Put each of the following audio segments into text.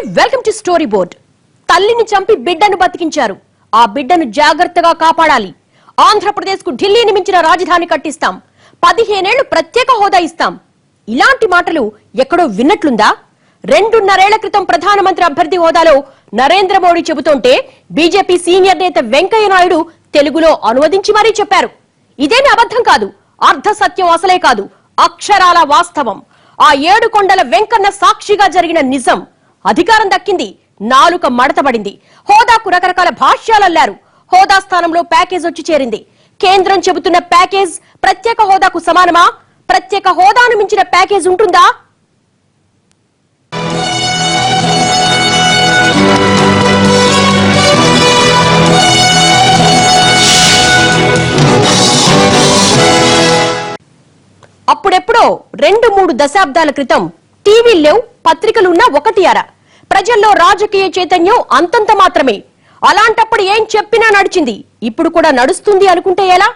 Welcome to story board. తల్లిని చంపి బిడ్డను బతికించారు. ఆ బిడ్డను జాగ్రత్తగా కాపాడాలి. ఆంధ్రప్రదేశ్ కు ఢిల్లీని మించిన రాజధాని కట్టిస్తాం, 15 ఏళ్లు ప్రత్యేక హోదా ఇస్తాం. ఇలాంటి మాటలు ఎక్కడో విన్నట్లుందా? 2.5 ఏళ్ల క్రితం ప్రధానమంత్రి అభ్యర్థి హోదాలో నరేంద్ర మోడీ చెబుతుంటే బీజేపీ సీనియర్ నేత వెంకయ్య నాయుడు తెలుగులో అనువదించి మరీ చెప్పారు. ఇదేమి అబద్ధం కాదు, అర్ధ సత్యం అసలే కాదు, అక్షరాల వాస్తవం. ఆ 7 కొండల వెంకన్న సాక్షిగా జరిగిన నిజం. అధికారం దక్కింది, నాలుక మడతబడింది. హోదాకు రకరకాల భాష్యాలల్లారు. హోదా స్థానంలో ప్యాకేజ్ వచ్చి చేరింది. కేంద్రం చెబుతున్న ప్యాకేజ్ ప్రత్యేక హోదాకు సమానమా? ప్రత్యేక హోదాను మించిన ప్యాకేజ్ ఉంటుందా? అప్పుడెప్పుడో 2-3 దశాబ్దాల క్రితం టీవీలు లేవు, పత్రికలున్నా 1 ప్రజల్లో రాజకీయ చైతన్యం అంతంత మాత్రమే. అలాంటప్పుడు ఏం చెప్పినా నడిచింది. ఇప్పుడు కూడా నడుస్తుంది అనుకుంటే ఎలా?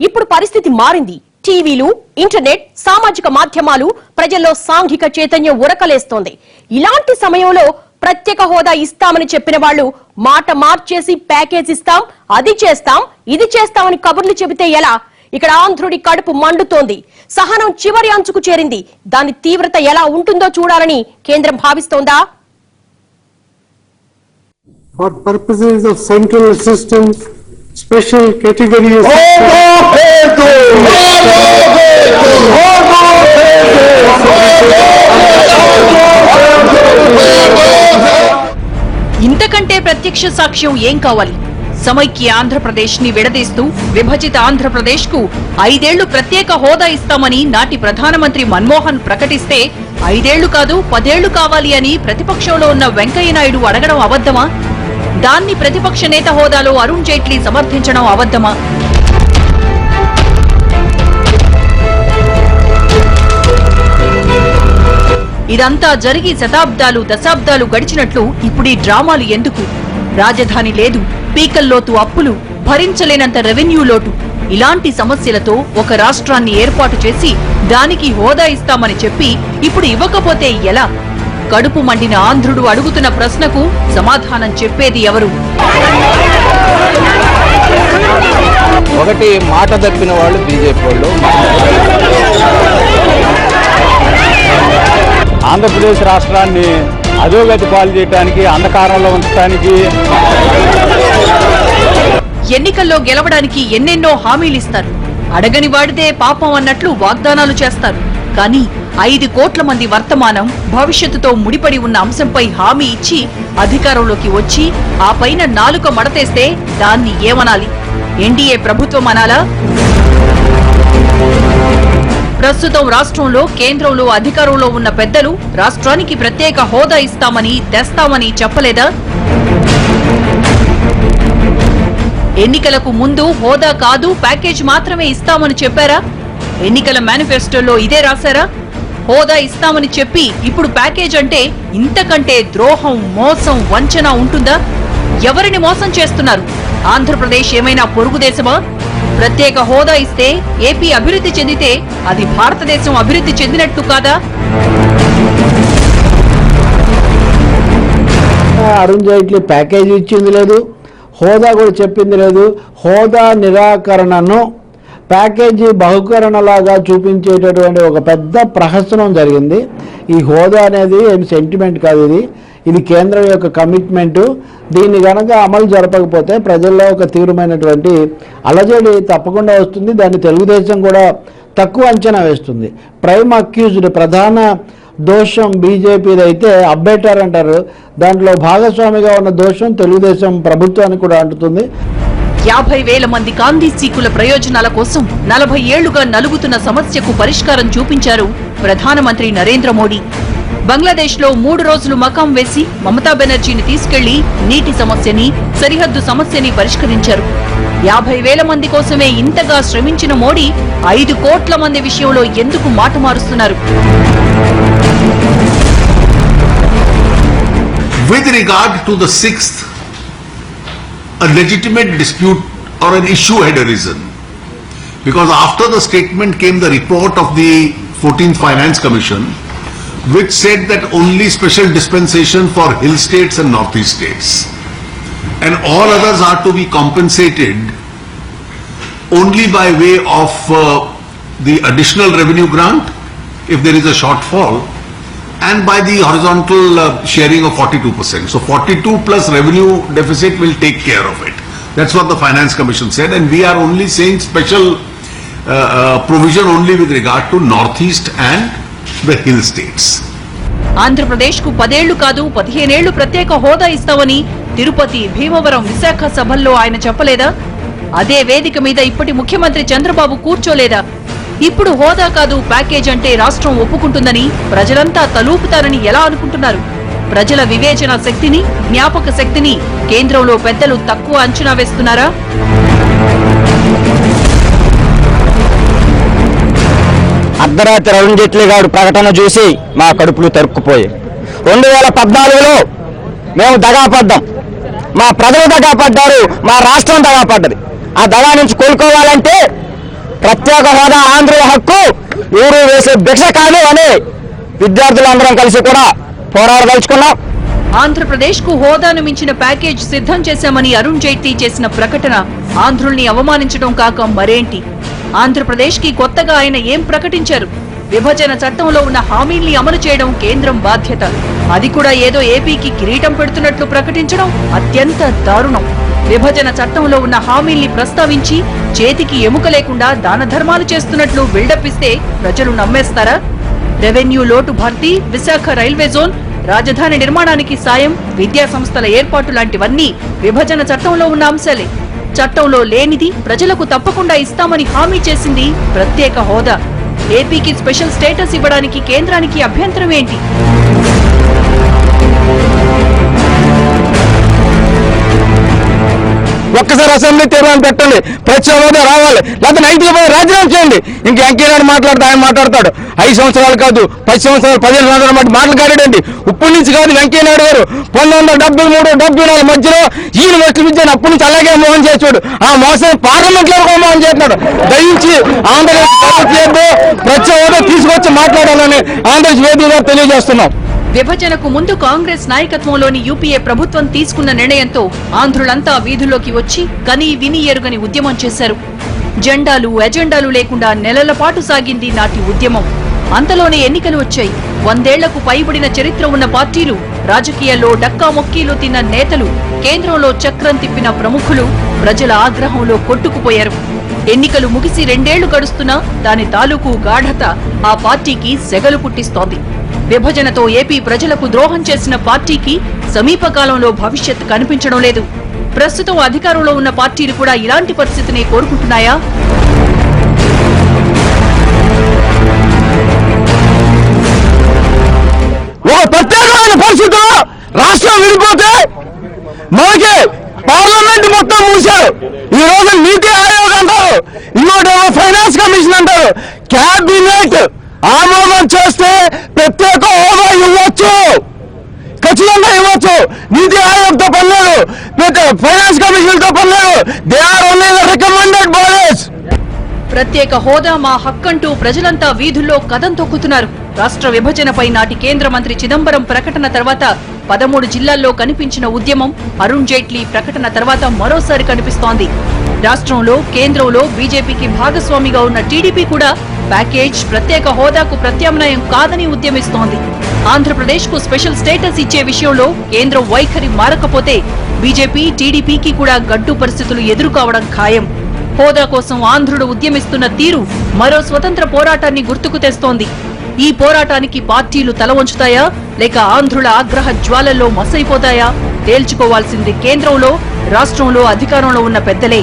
ఇప్పుడు పరిస్థితి మారింది. టీవీలు, ఇంటర్నెట్, సామాజిక మాధ్యమాలు ప్రజల్లో సాంఘిక చైతన్యం ఉరకలేస్తోంది. ఇలాంటి సమయంలో ప్రత్యేక హోదా ఇస్తామని చెప్పిన వాళ్ళు మాట మార్చేసి ప్యాకేజ్ ఇస్తాం, అది చేస్తాం, ఇది చేస్తామని కబుర్లు చెబితే ఎలా? ఇక్కడ ఆంధ్రుడి కడుపు మండుతోంది. సహనం చివరి అంచుకు చేరింది. దాని తీవ్రత ఎలా ఉంటుందో చూడాలని కేంద్రం భావిస్తోందా? For purposes of central assistance, special category ఇంతకంటే ప్రత్యక్ష సాక్ష్యం ఏం కావాలి? సమైక్య ఆంధ్రప్రదేశ్ ని విడదీస్తూ విభజిత ఆంధ్రప్రదేశ్ కు 5 ఏళ్లు ప్రత్యేక హోదా ఇస్తామని నాటి ప్రధానమంత్రి మన్మోహన్ ప్రకటిస్తే 5 ఏళ్లు కాదు 10 ఏళ్లు కావాలి అని ప్రతిపక్షంలో ఉన్న వెంకయ్య నాయుడు అడగడం అబద్ధమా? దాన్ని ప్రతిపక్ష నేత హోదాలో అరుణ్ జైట్లీ సమర్థించడం అబద్ధమా? ఇదంతా జరిగి శతాబ్దాలు దశాబ్దాలు గడిచినట్లు ఇప్పుడీ డ్రామాలు ఎందుకు? రాజధాని లేదు, పీకల్లోతు అప్పులు, భరించలేనంత రెవెన్యూ లోటు, ఇలాంటి సమస్యలతో ఒక రాష్ట్రాన్ని ఏర్పాటు చేసి దానికి హోదా ఇస్తామని చెప్పి ఇప్పుడు ఇవ్వకపోతే ఎలా? కడుపు మండిన ఆంధ్రుడు అడుగుతున్న ప్రశ్నకు సమాధానం చెప్పేది ఎవరు? ఒకటి మాట తప్పిన వాళ్ళు బీజేపీ వాళ్ళు. ఆంధ్రప్రదేశ్ రాష్ట్రాన్ని అధోగతి పాలు చేయడానికి, అంధకారంలో ఉంచడానికి, ఎన్నికల్లో గెలవడానికి ఎన్నెన్నో హామీలిస్తారు. అడగని వాడితే పాపం అన్నట్లు వాగ్దానాలు చేస్తారు. కానీ 5 కోట్ల మంది వర్తమానం, భవిష్యత్తుతో ముడిపడి ఉన్న అంశంపై హామీ ఇచ్చి అధికారంలోకి వచ్చి ఆ పైన నాలుక మడతేస్తే దాన్ని ఏమనాలి? ఎన్డీఏ ప్రభుత్వం అనాలా? ప్రస్తుతం రాష్ట్రంలో, కేంద్రంలో అధికారంలో ఉన్న పెద్దలు రాష్ట్రానికి ప్రత్యేక హోదా ఇస్తామని, తెస్తామని చెప్పలేదా? ఎన్నికలకు ముందు హోదా కాదు ప్యాకేజ్ మాత్రమే ఇస్తామని చెప్పారా? ఎన్నికల మేనిఫెస్టోలో ఇదే రాశారా? హోదా ఇస్తామని చెప్పి ఇప్పుడు ప్యాకేజ్ అంటే ఇంతకంటే ద్రోహం, మోసం, వంచన ఉంటుందా? ఎవరిని మోసం చేస్తున్నారు? ఆంధ్రప్రదేశ్ ఏమైనా పొరుగు దేశమా? ప్రత్యేక హోదా ఇస్తే ఏపీ అభివృద్ధి చెందితే అది భారతదేశం అభివృద్ధి చెందినట్టు కాదా? అరుణ్ జైట్లీ ప్యాకేజీ ఇచ్చింది లేదు, హోదా కూడా చెప్పింది లేదు. హోదా నిరాకరణను ప్యాకేజీ బహుకరణలాగా చూపించేటటువంటి ఒక పెద్ద ప్రహసనం జరిగింది. ఈ హోదా అనేది ఏమి సెంటిమెంట్ కాదు, ఇది కేంద్రం యొక్క కమిట్మెంటు. దీన్ని గనక అమలు జరపకపోతే ప్రజల్లో ఒక తీవ్రమైనటువంటి అలజడి తప్పకుండా వస్తుంది. దాన్ని తెలుగుదేశం కూడా తక్కువ అంచనా వేస్తుంది. ప్రైమ్ అక్యూజ్డ్, ప్రధాన దోషం బీజేపీది అయితే అబ్బేటర్ అంటారు. దాంట్లో భాగస్వామిగా ఉన్న దోషం తెలుగుదేశం ప్రభుత్వానికి కూడా అంటుతుంది. 50,000 మంది గాంధీ సీకుల ప్రయోజనాల కోసం 40 ఏళ్లుగా నలుగుతున్న సమస్యకు పరిష్కారం చూపించారు ప్రధానమంత్రి నరేంద్ర మోడీ. బంగ్లాదేశ్ లో 3 రోజులు మకాం వేసి మమతా బెనర్జీని తీసుకెళ్లి నీటి సమస్యని, సరిహద్దు సమస్యని పరిష్కరించారు. 50,000 మంది కోసమే ఇంతగా శ్రమించిన మోడీ 5 కోట్ల మంది విషయంలో ఎందుకు మాట మారుస్తున్నారు? With regard to the 6th, a legitimate dispute or an issue had arisen, because after the statement came the report of the 14th Finance Commission, which said that only special dispensation for hill states and northeast states, and all others are to be compensated only by way of the additional revenue grant if there is a shortfall, and by the horizontal sharing of 42%. So 42 plus revenue deficit will take care of it. That's what the Finance Commission said, and we are only saying special provision only with regard to northeast and the hill states. Andhra Pradesh కు 10 ఏళ్లు కాదు 15 ఏళ్లు ప్రత్యేక హోదా ఇస్తామని తిరుపతి, భీమవరం, విశాఖ సభల్లో ఆయన చెప్పలేదా? అదే వేదిక మీద ఇప్పటి ముఖ్యమంత్రి చంద్రబాబు కూర్చోలేదా? ఇప్పుడు హోదా కాదు ప్యాకేజ్ అంటే రాష్ట్రం ఒప్పుకుంటుందని ప్రజలంతా తలూపుతారని ఎలా అనుకుంటున్నారు? ప్రజల వివేచన శక్తిని, జ్ఞాపక శక్తిని కేంద్రంలో పెద్దలు తక్కువ అంచనా వేస్తున్నారా? అర్ధరాత్రి అరుణ్ జైట్లీ గారు ప్రకటన చూసి మా కడుపులు తరుక్కుపోయి 2014లో మేము దగాపడ్డాం, మా ప్రజలు దగాపడ్డారు, మా రాష్ట్రం దగాపడ్డది. ఆ దగా నుంచి కోలుకోవాలంటే ప్రత్యేక హోదా ఆంధ్రుల హక్కు, ఊరు వేసే భిక్ష కాదు అని విద్యార్థులందరం కలిసి కూడా పోరాడదలుచుకున్నాం. ఆంధ్రప్రదేశ్ కు హోదాను మించిన ప్యాకేజ్ సిద్ధం చేశామని అరుణ్ జైట్లీ చేసిన ప్రకటన ఆంధ్రుల్ని అవమానించడం కాక మరేంటి? ఆంధ్రప్రదేశ్ కి కొత్తగా ఆయన ఏం ప్రకటించారు? విభజన చట్టంలో ఉన్న హామీల్ని అమలు చేయడం కేంద్రం బాధ్యత. అది కూడా ఏదో ఏపీకి కిరీటం పెడుతున్నట్లు ప్రకటించడం అత్యంత దారుణం. విభజన చట్టంలో ఉన్న హామీల్ని ప్రస్తావించి చేతికి ఎముక లేకుండా దాన ధర్మాలు చేస్తున్నట్లు బిల్డప్ ఇస్తే ప్రజలు నమ్మేస్తారా? రెవెన్యూ లోటు భర్తీ, విశాఖ రైల్వే జోన్, రాజధాని నిర్మాణానికి సాయం, విద్యా సంస్థల ఏర్పాటు లాంటివన్నీ విభజన చట్టంలో ఉన్న అంశాలే. చట్టంలో లేనిది ప్రజలకు తప్పకుండా ఇస్తామని హామీ చేసింది ప్రత్యేక హోదా. ఏపీకి స్పెషల్ స్టేటస్ ఇవ్వడానికి కేంద్రానికి అభ్యంతరం ఏంటి? ఒక్కసారి అసెంబ్లీ తీర్మానం పెట్టండి, ప్రత్యేక హోదా రావాలి, లేకపోతే 90 రాజీనామా చేయండి. ఇంక వెంకయ్యనాయుడు మాట్లాడితే ఆయన మాట్లాడతాడు 5 సంవత్సరాలు కాదు 10 సంవత్సరాలు 15 సంవత్సరాల మధ్య మాట్లాడాడండి. ఇప్పటి నుంచి కాదు వెంకయ్యనాయుడు గారు 1973-74 మధ్యలో యూనివర్సిటీ విద్యను అప్పటి నుంచి అలాగే మోహన్ చేసాడు. ఆ మోసం పార్లమెంట్ లో కూడా మోహన్ చేస్తున్నాడు. దయించి ఆంధ్రప్రదేశ్ ప్రత్యేక హోదా తీసుకొచ్చి మాట్లాడాలని ఆంధ్రప్రదేశ్ వేదికగా తెలియజేస్తున్నాం. విభజనకు ముందు కాంగ్రెస్ నాయకత్వంలోని యూపీఏ ప్రభుత్వం తీసుకున్న నిర్ణయంతో ఆంధ్రులంతా వీధుల్లోకి వచ్చి కని విని ఎరుగని ఉద్యమం చేశారు. జెండాలు, ఎజెండాలు లేకుండా నెలల పాటు సాగింది నాటి ఉద్యమం. అంతలోనే ఎన్నికలు వచ్చాయి. 100 ఏళ్లకు పైబడిన చరిత్ర ఉన్న పార్టీలు, రాజకీయాల్లో డక్కా మొక్కీలు తిన్న నేతలు, కేంద్రంలో చక్రం తిప్పిన ప్రముఖులు ప్రజల ఆగ్రహంలో కొట్టుకుపోయారు. ఎన్నికలు ముగిసి 2 ఏళ్లు గడుస్తున్నా దాని తాలూకు గాఢత ఆ పార్టీకి సెగలు పుట్టిస్తోంది. విభజనతో ఏపీ ప్రజలకు ద్రోహం చేసిన పార్టీకి సమీపకాలంలో భవిష్యత్ కనిపించడం లేదు. ప్రస్తుతం అధికారంలో ఉన్న పార్టీలు కూడా ఇలాంటి పరిస్థితిని కోరుకుంటున్నాయా? ఒక ప్రత్యేకమైన పరిస్థితుల్లో రాష్ట్రం విడిపోతే మనకి పార్లమెంట్ మొత్తం మూశారు. ఈ రోజు నీతి ఆయోగ్ అంటారు, ఇంకోటేమో ఫైనాన్స్ కమిషన్ అంటారు. క్యాబినెట్ ఆమోదం చేస్తే ప్రత్యేక హోదా ఇవ్వచ్చు, ఖచ్చితంగా ఇవ్వచ్చు. నీతి ఆయోగ్ తో పని లేదు, ఫైనాన్స్ కమిషన్ తో పని లేదు. They are only the recommended bodies. ప్రత్యేక హోదా మా హక్కంటూ ప్రజలంతా వీధుల్లో కదం తొక్కుతున్నారు. రాష్ట్ర విభజనపై నాటి కేంద్ర మంత్రి చిదంబరం ప్రకటన తర్వాత 13 జిల్లాల్లో కనిపించిన ఉద్యమం అరుణ్ జైట్లీ ప్రకటన తర్వాత మరోసారి కనిపిస్తోంది. రాష్ట్రంలో, కేంద్రంలో బీజేపీకి భాగస్వామిగా ఉన్న టీడీపీ కూడా ప్యాకేజ్, ప్రత్యేక హోదాకు ప్రత్యామ్నాయం కాదని ఉద్యమిస్తోంది. ఆంధ్రప్రదేశ్ కు స్పెషల్ స్టేటస్ ఇచ్చే విషయంలో కేంద్రం వైఖరి మారకపోతే బీజేపీ, టీడీపీకి కూడా గడ్డు పరిస్థితులు ఎదురుకావడం ఖాయం. హోదా కోసం ఆంధ్రుడు ఉద్యమిస్తున్న తీరు మరో స్వతంత్ర పోరాటాన్ని గుర్తుకు తెస్తోంది. ఈ పోరాటానికి పార్టీలు తల వంచుతాయా, లేక ఆంధ్రుల ఆగ్రహ జ్వాలల్లో మసైపోతాయా తేల్చుకోవాల్సింది కేంద్రంలో, రాష్ట్రంలో అధికారంలో ఉన్న పెద్దలే.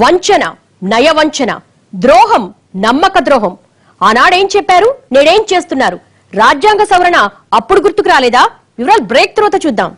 వంచన, నయవంచన, ద్రోహం, నమ్మక ద్రోహం. ఆనాడేం చెప్పారు, నేడేం చేస్తున్నారు? రాజ్యాంగ సవరణ అప్పుడు గుర్తుకు రాలేదా? వివరాలు బ్రేక్ తర్వాత చూద్దాం.